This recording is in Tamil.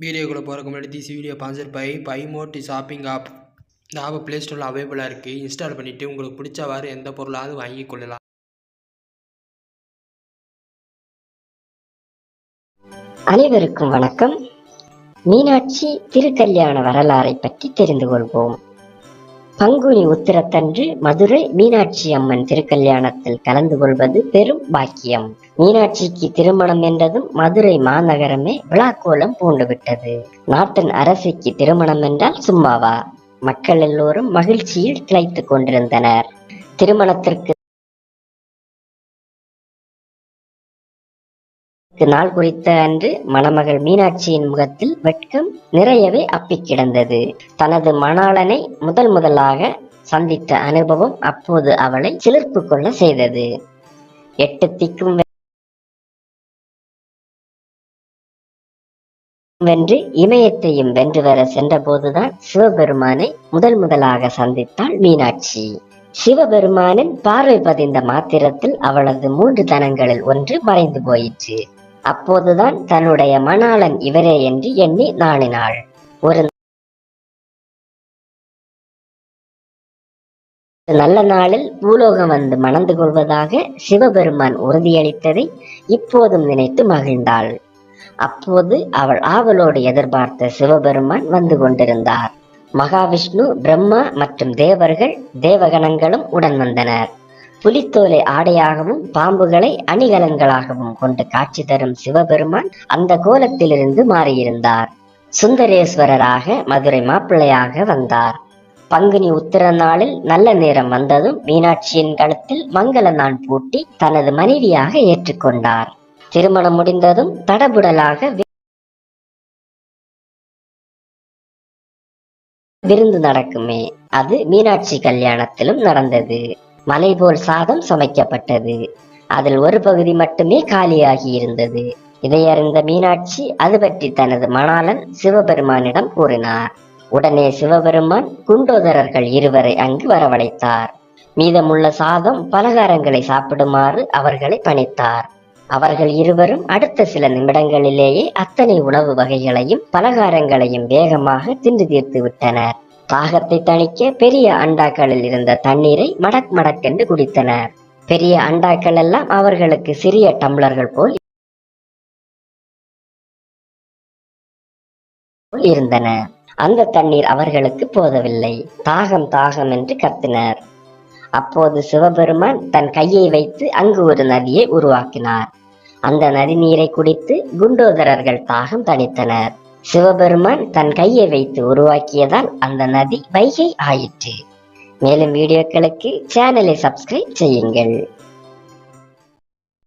வீடியோக்குள்ளே போகிறக்கு முன்னாடி this video sponsor by Moti shopping app. இந்த ஆப் ப்ளே ஸ்டோரில் அவைலபிளாக இருக்குது. இன்ஸ்டால் பண்ணிவிட்டு உங்களுக்கு பிடிச்சவாறு எந்த பொருளாவது வாங்கி கொள்ளலாம். அனைவருக்கும் வணக்கம். மீனாட்சி திருக்கல்யாண வரலாறை பற்றி தெரிந்து கொள்வோம். பங்குனி உத்திரத்தன்று மதுரை மீனாட்சி அம்மன் திருக்கல்யாணத்தில் கலந்து கொள்வது பெரும் பாக்கியம். மீனாட்சிக்கு திருமணம் என்றதும் மதுரை மாநகரமே விழாக்கோலம் பூண்டுவிட்டது. நாட்டின் அரசிக்கு திருமணம் என்றால் சும்மாவா? மக்கள் எல்லோரும் மகிழ்ச்சியில் திளைத்துக் கொண்டிருந்தனர். திருமணத்திற்கு நாள் குறித்த அன்று மணமகள் மீனாட்சியின் முகத்தில் வெட்கம் நிறையவே அப்பி கிடந்தது. தனது மணாளனை முதலாக சந்தித்த அனுபவம் அப்போது அவளை சிலிர்ப்பு கொள்ள செய்தது. 8 திக்கும் வென்று இமயத்தையும் வென்று வர சென்ற போதுதான் சிவபெருமானை முதலாக சந்தித்தாள் மீனாட்சி. சிவபெருமானின் பார்வை பதிந்த மாத்திரத்தில் அவளது 3 தனங்களில் ஒன்று மறைந்து போயிற்று. அப்போதுதான் தன்னுடைய மணாளன் இவரே என்று எண்ணி நாணினாள். ஒரு நல்ல நாளில் பூலோகம் வந்து மணந்து கொள்வதாக சிவபெருமான் உறுதியளித்ததை இப்போதும் நினைத்து மகிழ்ந்தாள். அப்போது அவள் ஆவலோடு எதிர்பார்த்த சிவபெருமான் வந்து கொண்டிருந்தார். மகாவிஷ்ணு, பிரம்மா மற்றும் தேவர்கள், தேவகணங்களும் உடன் வந்தனர். புலித்தோலை ஆடையாகவும் பாம்புகளை அணிகலன்களாகவும் கொண்டு காட்சி தரும் சிவபெருமான் அந்த கோலத்திலிருந்து மாறியிருந்தார். சுந்தரேஸ்வரராக மதுரை மாப்பிள்ளையாக வந்தார். பங்குனி உத்திர நாளில் நல்ல நேரம் வந்ததும் மீனாட்சியின் கழுத்தில் மங்கள நான் பூட்டி தனது மனைவியாக ஏற்றுக்கொண்டார். திருமணம் முடிந்ததும் தடபுடலாக விருந்து நடக்குமே, அது மீனாட்சி கல்யாணத்திலும் நடந்தது. மலை போல் சாதம் சமைக்கப்பட்டது. அதில் ஒரு பகுதி மட்டுமே காலியாகி இருந்தது. இதை அறிந்த மீனாட்சி அது பற்றி தனது மணாளன் சிவபெருமானிடம் கூறினார். உடனே சிவபெருமான் குண்டோதரர்கள் 2 அங்கு வரவழைத்தார். மீதமுள்ள சாதம் பலகாரங்களை சாப்பிடுமாறு அவர்களை பணித்தார். அவர்கள் 2 அடுத்த சில நிமிடங்களிலேயே அத்தனை உணவு வகைகளையும் பலகாரங்களையும் வேகமாக தின்று தீர்த்து விட்டனர். தாகத்தை தணிக்க பெரிய அண்டாக்களில் இருந்த தண்ணீரை மடக்கென்று குடித்தனர். பெரிய அண்டாக்கள் எல்லாம் அவர்களுக்கு சிறிய டம்ளர்கள் போல் இருந்தன. அந்த தண்ணீர் அவர்களுக்கு போதவில்லை. தாகம் என்று கத்தினர். அப்போது சிவபெருமான் தன் கையை வைத்து அங்கு ஒரு நதியை உருவாக்கினார். அந்த நதி நீரை குடித்து குண்டோதரர்கள் தாகம் தணித்தனர். சிவபெருமான் தன் கையை வைத்து உருவாக்கியதால் அந்த நதி வைகை ஆயிற்று. மேலும் வீடியோக்களுக்கு சேனலை சப்ஸ்கிரைப் செய்யுங்கள்.